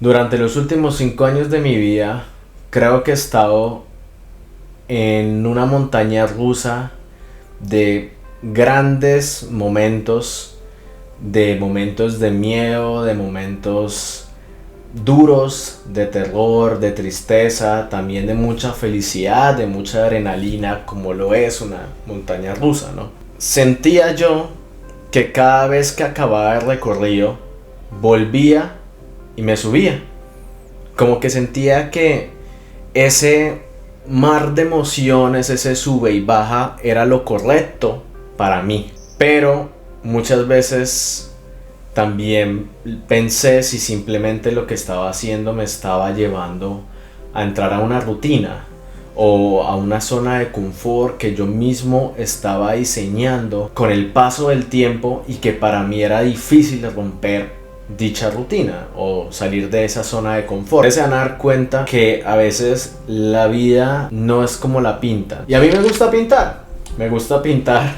Durante los últimos 5 años de mi vida, creo que he estado en una montaña rusa de grandes momentos, de momentos de miedo, de momentos duros, de terror, de tristeza, también de mucha felicidad, de mucha adrenalina, como lo es una montaña rusa, ¿no? Sentía yo que cada vez que acababa el recorrido, volvía y me subía. Como que sentía que ese mar de emociones, ese sube y baja, era lo correcto para mí. Pero muchas veces también pensé si simplemente lo que estaba haciendo me estaba llevando a entrar a una rutina o a una zona de confort que yo mismo estaba diseñando con el paso del tiempo y que para mí era difícil romper dicha rutina o salir de esa zona de confort. Se van a dar cuenta que a veces la vida no es como la pintan. Y a mí me gusta pintar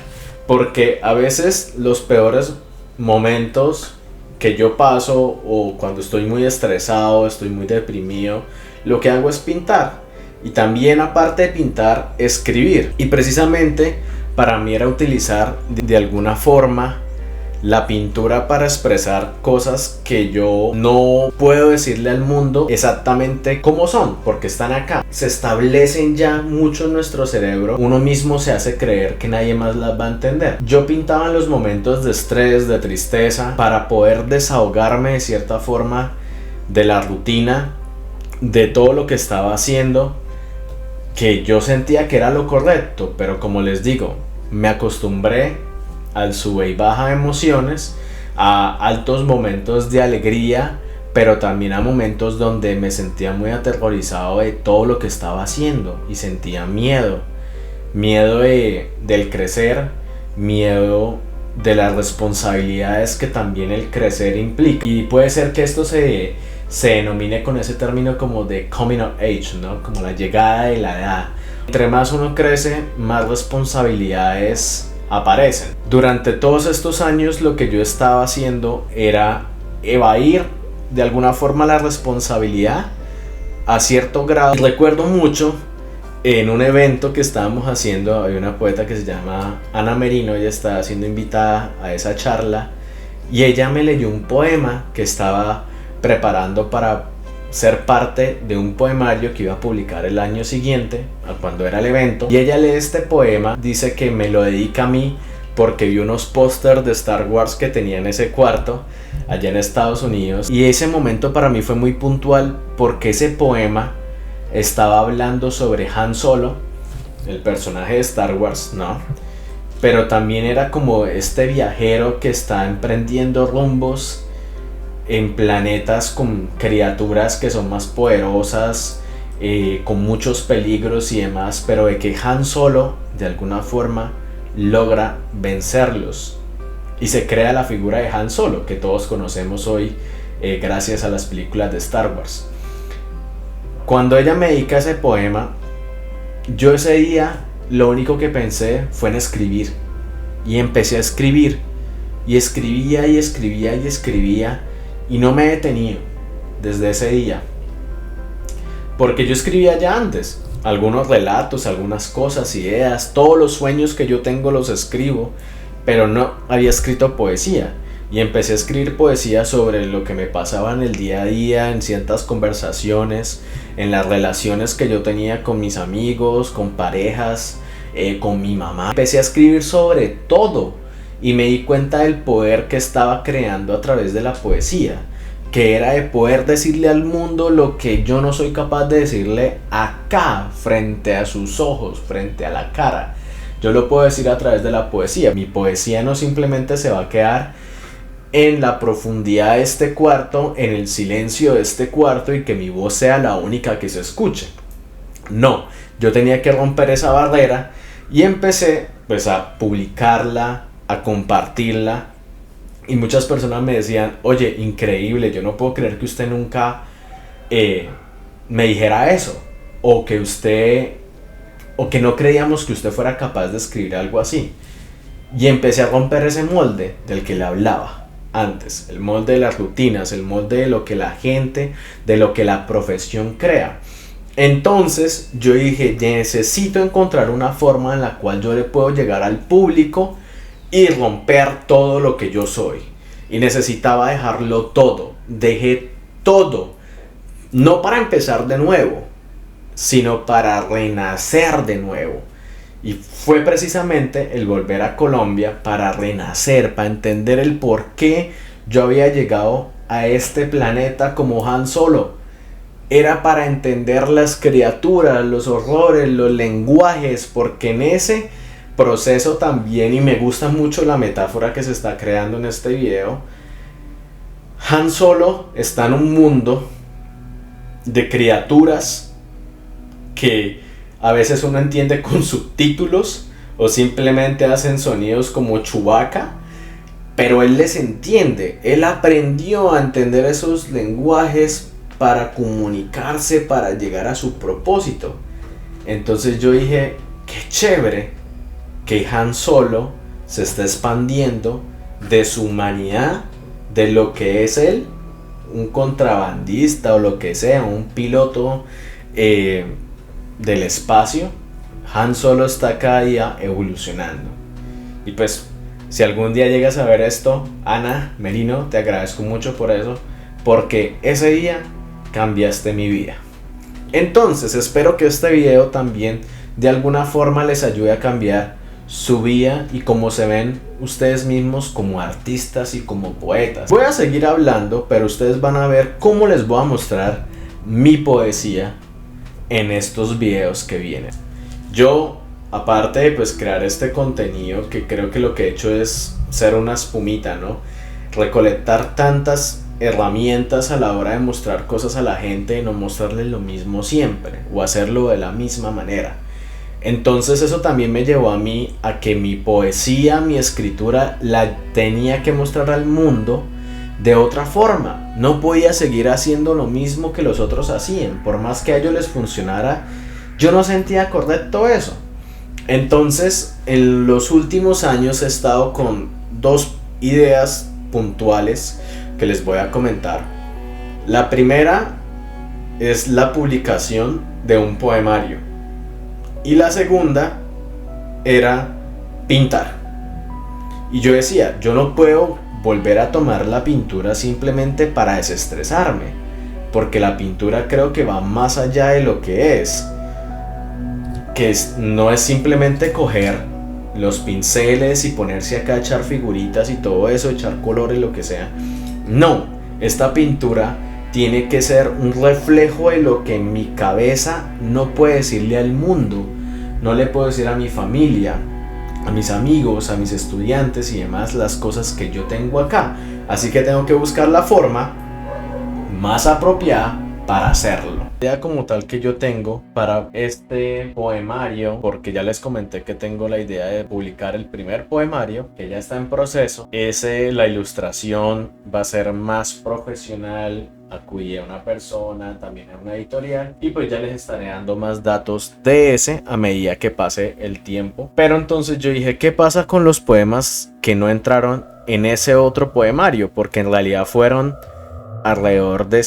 porque a veces los peores momentos que yo paso o cuando estoy muy estresado, estoy muy deprimido, lo que hago es pintar. Y también, aparte de pintar, escribir. Y precisamente para mí era utilizar de alguna forma la pintura para expresar cosas que yo no puedo decirle al mundo exactamente cómo son, porque están acá. Se establecen ya mucho en nuestro cerebro. Uno mismo se hace creer que nadie más las va a entender. Yo pintaba en los momentos de estrés, de tristeza, para poder desahogarme de cierta forma de la rutina, de todo lo que estaba haciendo, que yo sentía que era lo correcto, pero como les digo, me acostumbré al sube y baja de emociones, a altos momentos de alegría, pero también a momentos donde me sentía muy aterrorizado de todo lo que estaba haciendo y sentía miedo del crecer, miedo de las responsabilidades que también el crecer implica. Y puede ser que esto se denomine con ese término como de coming of age, ¿no? Como la llegada de la edad. Entre más uno crece, más responsabilidades aparecen. Durante todos estos años lo que yo estaba haciendo era evadir de alguna forma la responsabilidad a cierto grado. Y recuerdo mucho en un evento que estábamos haciendo, había una poeta que se llama Ana Merino, ella estaba siendo invitada a esa charla y ella me leyó un poema que estaba preparando para ser parte de un poemario que iba a publicar el año siguiente a cuando era el evento, y ella lee este poema, dice que me lo dedica a mí porque vi unos pósters de Star Wars que tenía en ese cuarto allá en Estados Unidos, y ese momento para mí fue muy puntual porque ese poema estaba hablando sobre Han Solo, el personaje de Star Wars, ¿no? Pero también era como este viajero que está emprendiendo rumbos en planetas con criaturas que son más poderosas, con muchos peligros y demás, pero de que Han Solo de alguna forma logra vencerlos y se crea la figura de Han Solo que todos conocemos hoy gracias a las películas de Star Wars. Cuando ella me dedica ese poema, yo ese día lo único que pensé fue en escribir, y empecé a escribir y escribía y escribía y escribía. Y no me he detenido desde ese día, porque yo escribía ya antes algunos relatos, algunas cosas, ideas, todos los sueños que yo tengo los escribo, pero no había escrito poesía. Y empecé a escribir poesía sobre lo que me pasaba en el día a día, en ciertas conversaciones, en las relaciones que yo tenía con mis amigos, con parejas, con mi mamá. Empecé a escribir sobre todo. Y me di cuenta del poder que estaba creando a través de la poesía, que era de poder decirle al mundo lo que yo no soy capaz de decirle acá, frente a sus ojos, frente a la cara. Yo lo puedo decir a través de la poesía. Mi poesía no simplemente se va a quedar en la profundidad de este cuarto, en el silencio de este cuarto, y que mi voz sea la única que se escuche. No, yo tenía que romper esa barrera y empecé pues a publicarla, a compartirla, y muchas personas me decían: oye, increíble, yo no puedo creer que usted nunca me dijera eso, o que no creíamos que usted fuera capaz de escribir algo así. Y empecé a romper ese molde del que le hablaba. antes, el molde de las rutinas, el molde de lo que la gente, de lo que la profesión crea. Entonces yo dije, necesito encontrar una forma en la cual yo le puedo llegar al público y romper todo lo que yo soy. Y necesitaba dejarlo todo. Dejé todo. No para empezar de nuevo, sino para renacer de nuevo. Y fue precisamente el volver a Colombia para renacer, para entender el por qué yo había llegado a este planeta como Han Solo. Era para entender las criaturas, los horrores, los lenguajes, porque en ese proceso también, y me gusta mucho la metáfora que se está creando en este video, Han Solo está en un mundo de criaturas que a veces uno entiende con subtítulos o simplemente hacen sonidos como Chewbacca, pero él les entiende, él aprendió a entender esos lenguajes para comunicarse, para llegar a su propósito. Entonces yo dije, qué chévere que Han Solo se está expandiendo de su humanidad, de lo que es él, un contrabandista o lo que sea, un piloto del espacio. Han Solo está cada día evolucionando. Y pues, si algún día llegas a ver esto, Ana Merino, te agradezco mucho por eso, porque ese día cambiaste mi vida. Entonces, espero que este video también de alguna forma les ayude a cambiar su vida y cómo se ven ustedes mismos como artistas y como poetas. Voy a seguir hablando, pero ustedes van a ver cómo les voy a mostrar mi poesía en estos videos que vienen. Yo, aparte de pues crear este contenido, que creo que lo que he hecho es ser una espumita, ¿no? Recolectar tantas herramientas a la hora de mostrar cosas a la gente y no mostrarles lo mismo siempre o hacerlo de la misma manera. Entonces eso también me llevó a mí a que mi poesía, mi escritura la tenía que mostrar al mundo de otra forma. No podía seguir haciendo lo mismo que los otros hacían. Por más que a ellos les funcionara, yo no sentía correcto eso. Entonces en los últimos años he estado con dos ideas puntuales que les voy a comentar. La primera es la publicación de un poemario. Y la segunda era pintar. Y yo decía, yo no puedo volver a tomar la pintura simplemente para desestresarme, porque la pintura creo que va más allá de lo que es. No es simplemente coger los pinceles y ponerse acá a echar figuritas y todo eso, echar colores, lo que sea. No, esta pintura tiene que ser un reflejo de lo que mi cabeza no puede decirle al mundo. No le puedo decir a mi familia, a mis amigos, a mis estudiantes y demás las cosas que yo tengo acá. Así que tengo que buscar la forma más apropiada para hacerlo. La idea como tal que yo tengo para este poemario, porque ya les comenté que tengo la idea de publicar el primer poemario, que ya está en proceso. La ilustración va a ser más profesional, acudí a una persona, también a una editorial, y pues ya les estaré dando más datos de ese a medida que pase el tiempo. Pero entonces yo dije, ¿qué pasa con los poemas que no entraron en ese otro poemario? Porque en realidad fueron alrededor de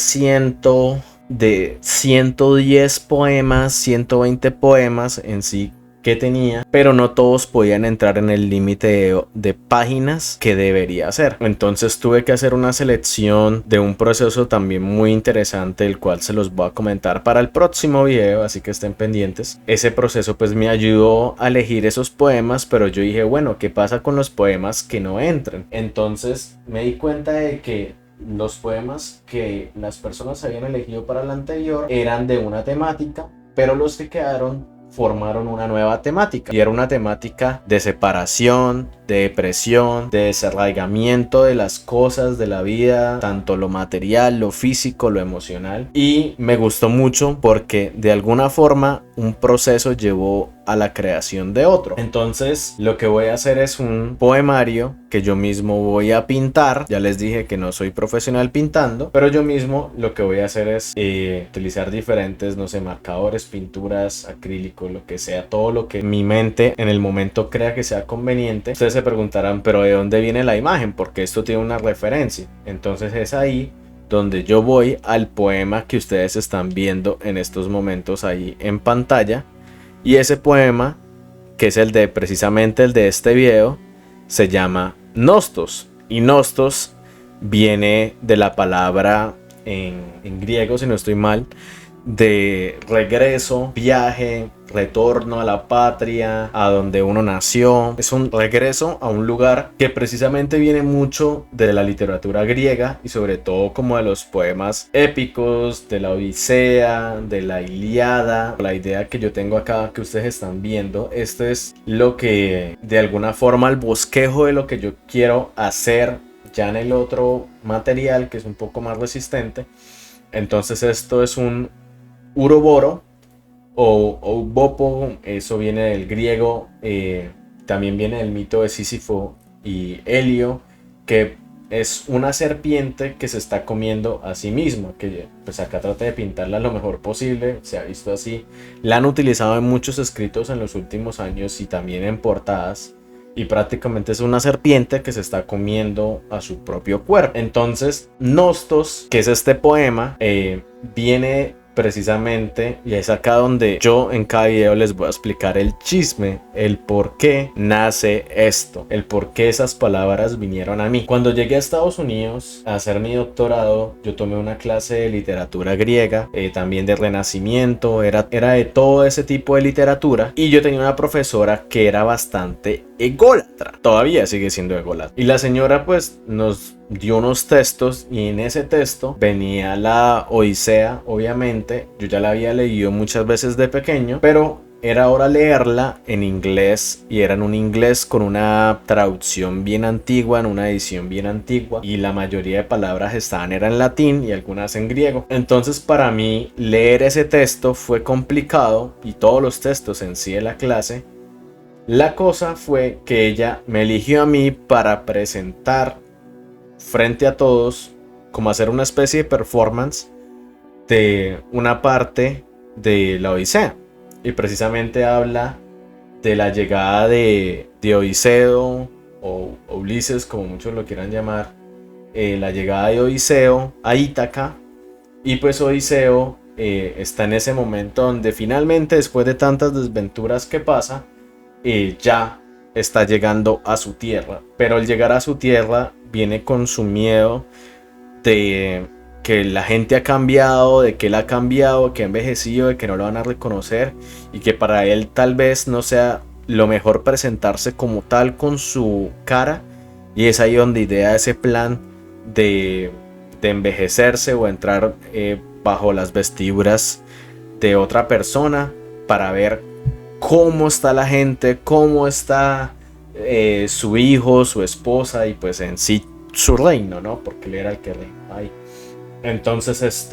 110 poemas, 120 poemas en sí que tenía, pero no todos podían entrar en el límite de páginas que debería hacer. Entonces tuve que hacer una selección de un proceso también muy interesante, el cual se los voy a comentar para el próximo video, así que estén pendientes. Ese proceso pues me ayudó a elegir esos poemas, pero yo dije, bueno, ¿qué pasa con los poemas que no entran? Entonces me di cuenta de que los poemas que las personas habían elegido para el anterior eran de una temática, pero los que quedaron formaron una nueva temática, y era una temática de separación, de depresión, de desarraigamiento de las cosas de la vida, tanto lo material, lo físico, lo emocional. Y me gustó mucho porque de alguna forma un proceso llevó a la creación de otro. Entonces lo que voy a hacer es un poemario que yo mismo voy a pintar. Ya les dije que no soy profesional pintando, pero yo mismo lo que voy a hacer es utilizar diferentes, no sé, marcadores, pinturas, acrílico, lo que sea, todo lo que mi mente en el momento crea que sea conveniente. Ustedes se preguntarán, pero ¿de dónde viene la imagen? Porque esto tiene una referencia. Entonces es ahí donde yo voy al poema que ustedes están viendo en estos momentos ahí en pantalla, y ese poema, que es el de precisamente el de este video, se llama Nostos, y Nostos viene de la palabra en griego, si no estoy mal, de regreso, viaje, retorno a la patria, a donde uno nació. Es un regreso a un lugar que precisamente viene mucho de la literatura griega y sobre todo como de los poemas épicos, de la Odisea, de la Ilíada. La idea que yo tengo acá que ustedes están viendo, esto es lo que de alguna forma el bosquejo de lo que yo quiero hacer ya en el otro material, que es un poco más resistente. Entonces esto es un uroboro o Oubopo, eso viene del griego, también viene del mito de Sísifo y Helio, que es una serpiente que se está comiendo a sí misma, que pues acá trata de pintarla lo mejor posible, se ha visto así, la han utilizado en muchos escritos en los últimos años y también en portadas, y prácticamente es una serpiente que se está comiendo a su propio cuerpo. Entonces Nostos, que es este poema, viene precisamente, y es acá donde yo en cada video les voy a explicar el chisme, el por qué nace esto, el por qué esas palabras vinieron a mí. Cuando llegué a Estados Unidos a hacer mi doctorado, yo tomé una clase de literatura griega, también de Renacimiento, era de todo ese tipo de literatura, y yo tenía una profesora que era bastante ególatra, todavía sigue siendo ególatra, y la señora pues nos dio unos textos, y en ese texto venía la Odisea. Obviamente yo ya la había leído muchas veces de pequeño, pero era hora leerla en inglés, y era en un inglés con una traducción bien antigua, en una edición bien antigua, y la mayoría de palabras era en latín y algunas en griego. Entonces para mí leer ese texto fue complicado, y todos los textos en sí de la clase. La cosa fue que ella me eligió a mí para presentar frente a todos, como hacer una especie de performance de una parte de la Odisea, y precisamente habla de la llegada de Odiseo o Ulises, como muchos lo quieran llamar, la llegada de Odiseo a Ítaca, y pues Odiseo está en ese momento donde finalmente, después de tantas desventuras que pasa, ya está llegando a su tierra, pero al llegar a su tierra viene con su miedo de que la gente ha cambiado, de que él ha cambiado, que ha envejecido, de que no lo van a reconocer, y que para él tal vez no sea lo mejor presentarse como tal con su cara, y es ahí donde idea ese plan de envejecerse o entrar bajo las vestiduras de otra persona para ver cómo está la gente, cómo está su hijo, su esposa, y pues en sí su reino, ¿no? Porque él era el que reinaba ahí. Entonces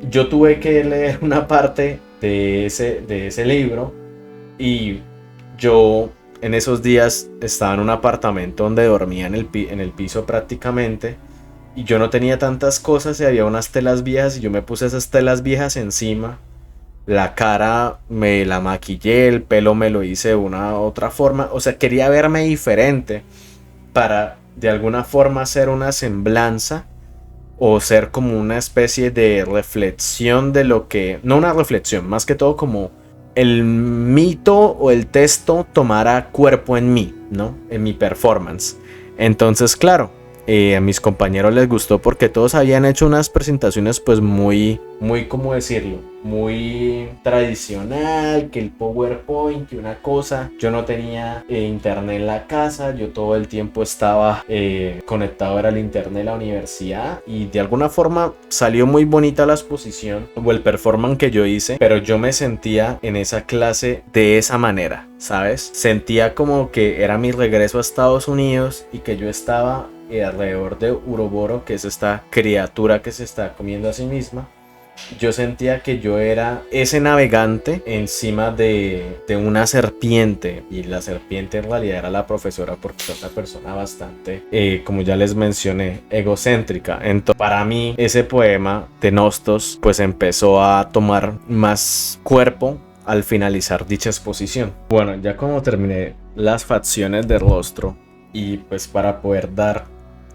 yo tuve que leer una parte de ese libro, y yo en esos días estaba en un apartamento donde dormía en el piso prácticamente, y yo no tenía tantas cosas, y había unas telas viejas, y yo me puse esas telas viejas encima. La cara me la maquillé, el pelo me lo hice de una otra forma, o sea, quería verme diferente para de alguna forma hacer una semblanza, o ser como una especie de reflexión de lo que, no una reflexión, más que todo como el mito o el texto tomara cuerpo en mí, ¿no? En mi performance. Entonces, claro, a mis compañeros les gustó porque todos habían hecho unas presentaciones pues muy, ¿cómo decirlo? Muy tradicional, que el PowerPoint, que una cosa. Yo no tenía internet en la casa, yo todo el tiempo estaba conectado al internet de la universidad, y de alguna forma salió muy bonita la exposición o el performance que yo hice, pero yo me sentía en esa clase de esa manera, ¿sabes? Sentía como que era mi regreso a Estados Unidos, y que yo estaba alrededor de Uroboro, que es esta criatura que se está comiendo a sí misma, yo sentía que yo era ese navegante encima de una serpiente, y la serpiente en realidad era la profesora, porque era una persona bastante, como ya les mencioné, egocéntrica. Entonces, para mí, ese poema de Nostos pues empezó a tomar más cuerpo al finalizar dicha exposición. Bueno, ya como terminé las facciones del rostro, y pues para poder dar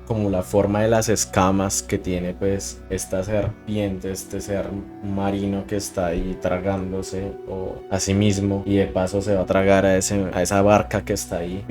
como la forma de las escamas que tiene pues esta serpiente, este ser marino que está ahí tragándose o a sí mismo, y de paso se va a tragar a esa barca que está ahí,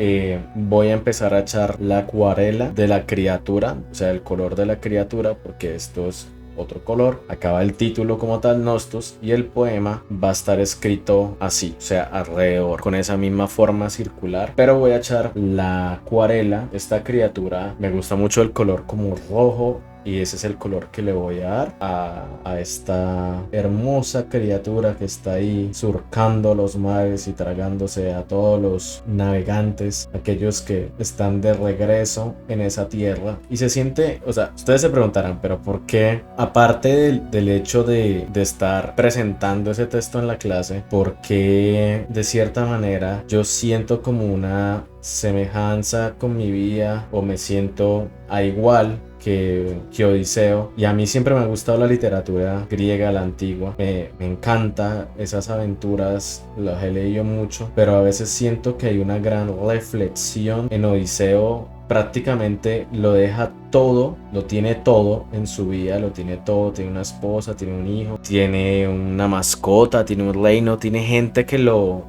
voy a empezar a echar la acuarela de la criatura, o sea, el color de la criatura, porque esto es otro color. Acaba el título como tal, Nostos, y el poema va a estar escrito así, o sea, alrededor, con esa misma forma circular, pero voy a echar la acuarela. Esta criatura, me gusta mucho el color como rojo, y ese es el color que le voy a dar a esta hermosa criatura que está ahí surcando los mares y tragándose a todos los navegantes, aquellos que están de regreso en esa tierra. Y se siente, o sea, ustedes se preguntarán, pero ¿por qué? Aparte del hecho de estar presentando ese texto en la clase, ¿por qué de cierta manera yo siento como una semejanza con mi vida, o me siento a igual que Odiseo? Y a mí siempre me ha gustado la literatura griega, la antigua, me encanta esas aventuras, las he leído mucho, pero a veces siento que hay una gran reflexión en Odiseo. Prácticamente lo deja todo, lo tiene todo en su vida, lo tiene todo, tiene una esposa, tiene un hijo, tiene una mascota, tiene un reino, tiene gente que lo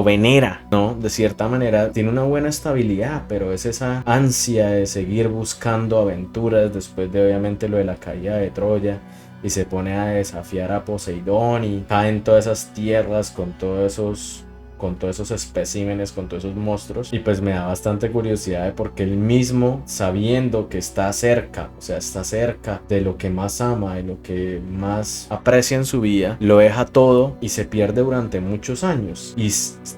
venera, ¿no? De cierta manera tiene una buena estabilidad, pero es esa ansia de seguir buscando aventuras después de obviamente lo de la caída de Troya, y se pone a desafiar a Poseidón y cae en todas esas tierras con todos esos especímenes, con todos esos monstruos. Y pues me da bastante curiosidad de por qué él mismo, sabiendo que está cerca, o sea, está cerca de lo que más ama, de lo que más aprecia en su vida, lo deja todo y se pierde durante muchos años. Y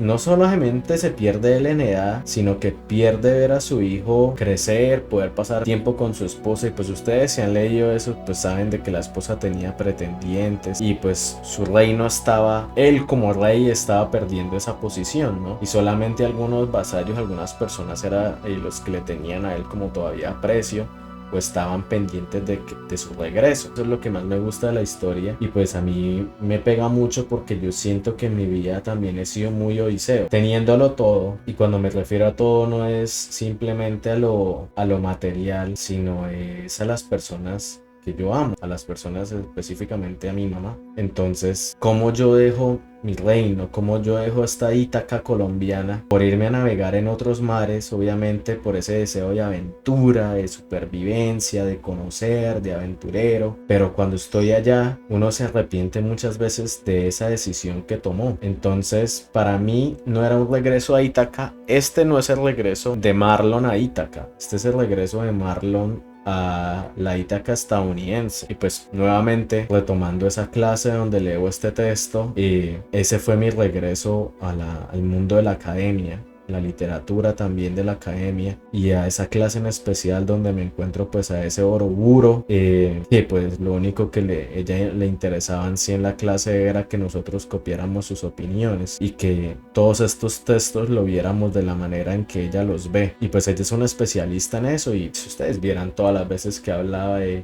no solamente se pierde él en edad, sino que pierde ver a su hijo crecer, poder pasar tiempo con su esposa. Y pues ustedes, si han leído eso, pues saben de que la esposa tenía pretendientes, y pues su reino estaba, él como rey estaba perdiendo esa posición, ¿no? Y solamente algunos vasallos, algunas personas eran los que le tenían a él como todavía aprecio, pues estaban pendientes de su regreso. Eso es lo que más me gusta de la historia, y pues a mí me pega mucho porque yo siento que en mi vida también he sido muy Odiseo, teniéndolo todo. Y cuando me refiero a todo, no es simplemente a lo material, sino es a las personas que yo amo, a las personas, específicamente a mi mamá. Entonces, ¿cómo yo dejo mi reino? ¿Cómo yo dejo esta Ítaca colombiana por irme a navegar en otros mares? Obviamente por ese deseo de aventura, de supervivencia, de conocer, de aventurero. Pero cuando estoy allá, uno se arrepiente muchas veces de esa decisión que tomó. Entonces, para mí no era un regreso a Ítaca. Este no es el regreso de Marlon a Ítaca. Este es el regreso de Marlon a la Ítaca estadounidense. Y pues nuevamente retomando esa clase donde leo este texto, ese fue mi regreso al mundo de la academia, la literatura también de la academia, y a esa clase en especial donde me encuentro pues a ese Oroburo, que pues lo único que ella le interesaba en sí en la clase era que nosotros copiáramos sus opiniones y que todos estos textos lo viéramos de la manera en que ella los ve. Y pues ella es una especialista en eso, y si ustedes vieran todas las veces que hablaba de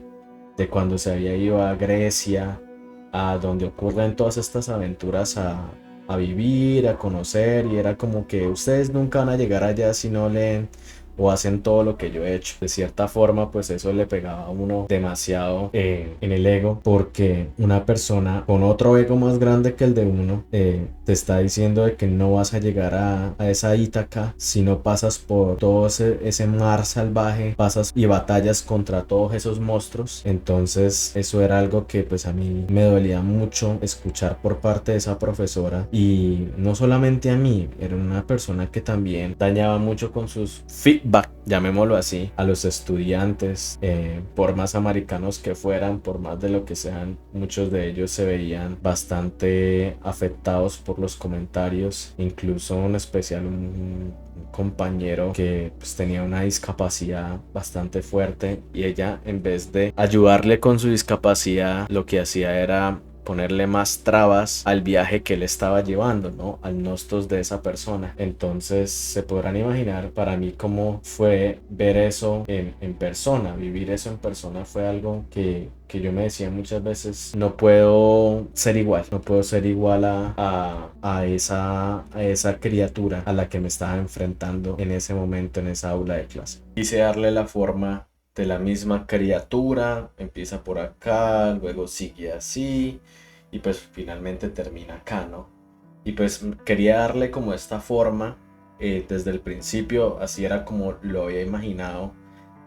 cuando se había ido a Grecia, a donde ocurren todas estas aventuras a vivir, a conocer, y era como que ustedes nunca van a llegar allá si no leen o hacen todo lo que yo he hecho. De cierta forma pues eso le pegaba a uno demasiado en el ego, porque una persona con otro ego más grande que el de uno te está diciendo de que no vas a llegar a esa Ítaca si no pasas por todo ese mar salvaje, pasas y batallas contra todos esos monstruos. Entonces eso era algo que pues a mí me dolía mucho escuchar por parte de esa profesora, y no solamente a mí, era una persona que también dañaba mucho con sus feedback, llamémoslo así, a los estudiantes, por más americanos que fueran, por más de lo que sean. Muchos de ellos se veían bastante afectados por los comentarios, incluso en especial un compañero que pues tenía una discapacidad bastante fuerte y ella, en vez de ayudarle con su discapacidad, lo que hacía era ponerle más trabas al viaje que él estaba llevando, ¿no? Al nostos de esa persona. Entonces se podrán imaginar para mí cómo fue ver eso en persona, vivir eso en persona fue algo que yo me decía muchas veces, no puedo ser igual, no puedo ser igual a esa criatura a la que me estaba enfrentando en ese momento en esa aula de clase. Quise darle la forma de la misma criatura, empieza por acá, luego sigue así y pues finalmente termina acá, ¿no? Y pues quería darle como esta forma desde el principio, así era como lo había imaginado.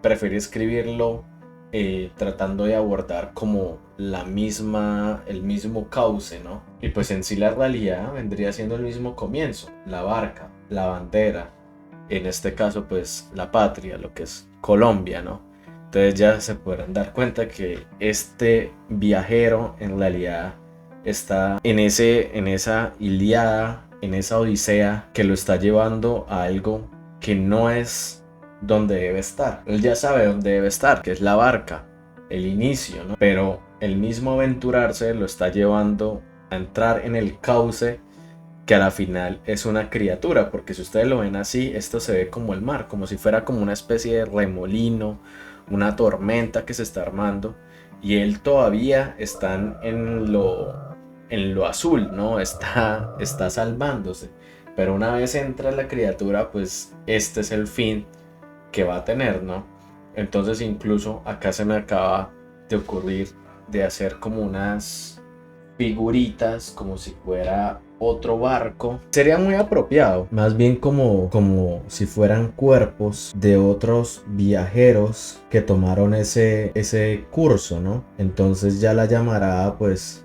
Preferí escribirlo tratando de abordar como el mismo cauce, ¿no? Y pues en sí la realidad vendría siendo el mismo comienzo, la barca, la bandera, en este caso pues la patria, lo que es Colombia, ¿no? Entonces ya se podrán dar cuenta que este viajero en realidad está en esa Ilíada, en esa odisea que lo está llevando a algo que no es donde debe estar. Él ya sabe dónde debe estar, que es la barca, el inicio, ¿no? Pero el mismo aventurarse lo está llevando a entrar en el cauce que a la final es una criatura, porque si ustedes lo ven así, esto se ve como el mar, como si fuera como una especie de remolino, una tormenta que se está armando, y él todavía está en lo azul, ¿no? Está salvándose, pero una vez entra la criatura, pues este es el fin que va a tener, ¿no? Entonces incluso acá se me acaba de ocurrir de hacer como unas figuritas, como si fuera otro barco. Sería muy apropiado, más bien como si fueran cuerpos de otros viajeros que tomaron ese curso, ¿no? Entonces ya la llamarada pues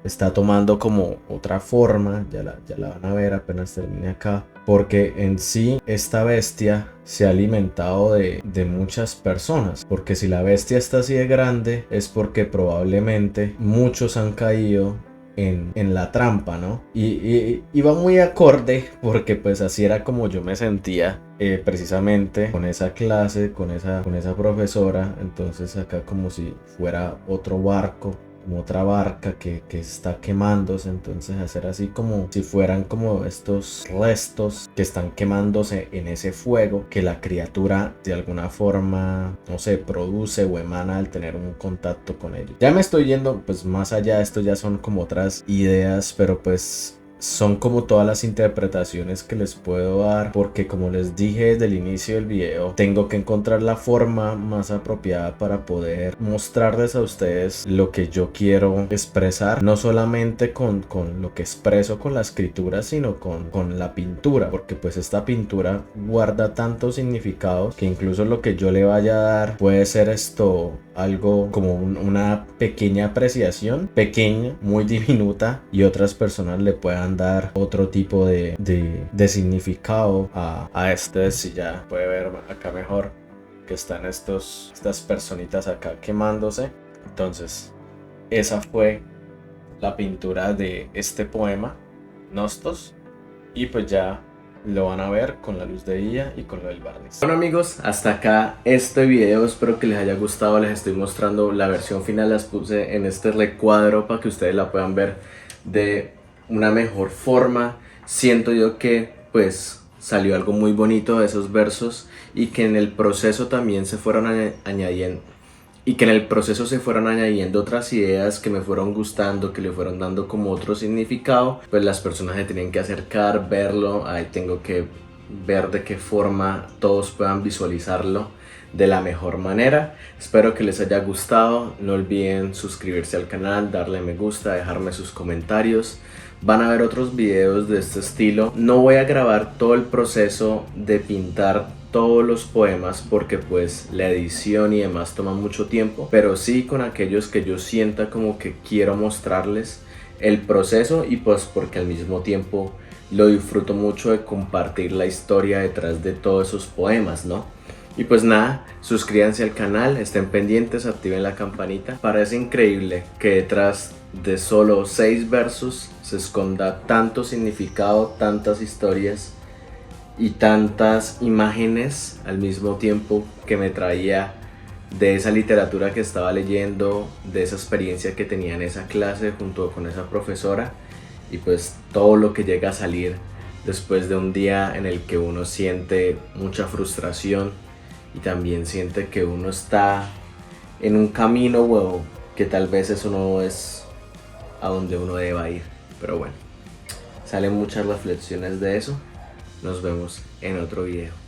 está tomando como otra forma, ya la van a ver apenas termine acá, porque en sí esta bestia se ha alimentado de muchas personas, porque si la bestia está así de grande es porque probablemente muchos han caído en la trampa, ¿no? Y va muy acorde porque pues así era como yo me sentía precisamente con esa clase, con esa profesora. Entonces acá como si fuera otro barco, como otra barca que está quemándose, entonces hacer así como si fueran como estos restos que están quemándose en ese fuego que la criatura de alguna forma, no sé, produce o emana al tener un contacto con ellos. Ya me estoy yendo pues más allá, esto ya son como otras ideas, pero pues son como todas las interpretaciones que les puedo dar, porque como les dije desde el inicio del video, tengo que encontrar la forma más apropiada para poder mostrarles a ustedes lo que yo quiero expresar, no solamente con lo que expreso con la escritura, sino con la pintura, porque pues esta pintura guarda tantos significados que incluso lo que yo le vaya a dar puede ser algo como una pequeña apreciación, pequeña, muy diminuta, y otras personas le puedan dar otro tipo de significado a este. Si ya puede ver acá mejor que están estas personitas acá quemándose. Entonces esa fue la pintura de este poema, Nostos, y pues ya lo van a ver con la luz de día y con lo del barniz. Bueno amigos, hasta acá este video, espero que les haya gustado. Les estoy mostrando la versión final, las puse en este recuadro para que ustedes la puedan ver de una mejor forma. Siento yo que pues salió algo muy bonito de esos versos, y que en el proceso también se fueron añadiendo otras ideas que me fueron gustando, que le fueron dando como otro significado. Pues las personas se tienen que acercar, verlo, ahí tengo que ver de qué forma todos puedan visualizarlo de la mejor manera. Espero que les haya gustado, no olviden suscribirse al canal, darle me gusta, dejarme sus comentarios. Van a ver otros videos de este estilo. No voy a grabar todo el proceso de pintar todos los poemas porque pues la edición y demás toma mucho tiempo, pero sí con aquellos que yo sienta como que quiero mostrarles el proceso, y pues porque al mismo tiempo lo disfruto mucho de compartir la historia detrás de todos esos poemas, ¿no? Y pues nada, suscríbanse al canal, estén pendientes, activen la campanita. Parece increíble que detrás de solo 6 versos se esconda tanto significado, tantas historias, y tantas imágenes al mismo tiempo que me traía de esa literatura que estaba leyendo, de esa experiencia que tenía en esa clase junto con esa profesora, y pues todo lo que llega a salir después de un día en el que uno siente mucha frustración y también siente que uno está en un camino, bueno, que tal vez eso no es a donde uno deba ir. Pero bueno, salen muchas reflexiones de eso. Nos vemos en otro video.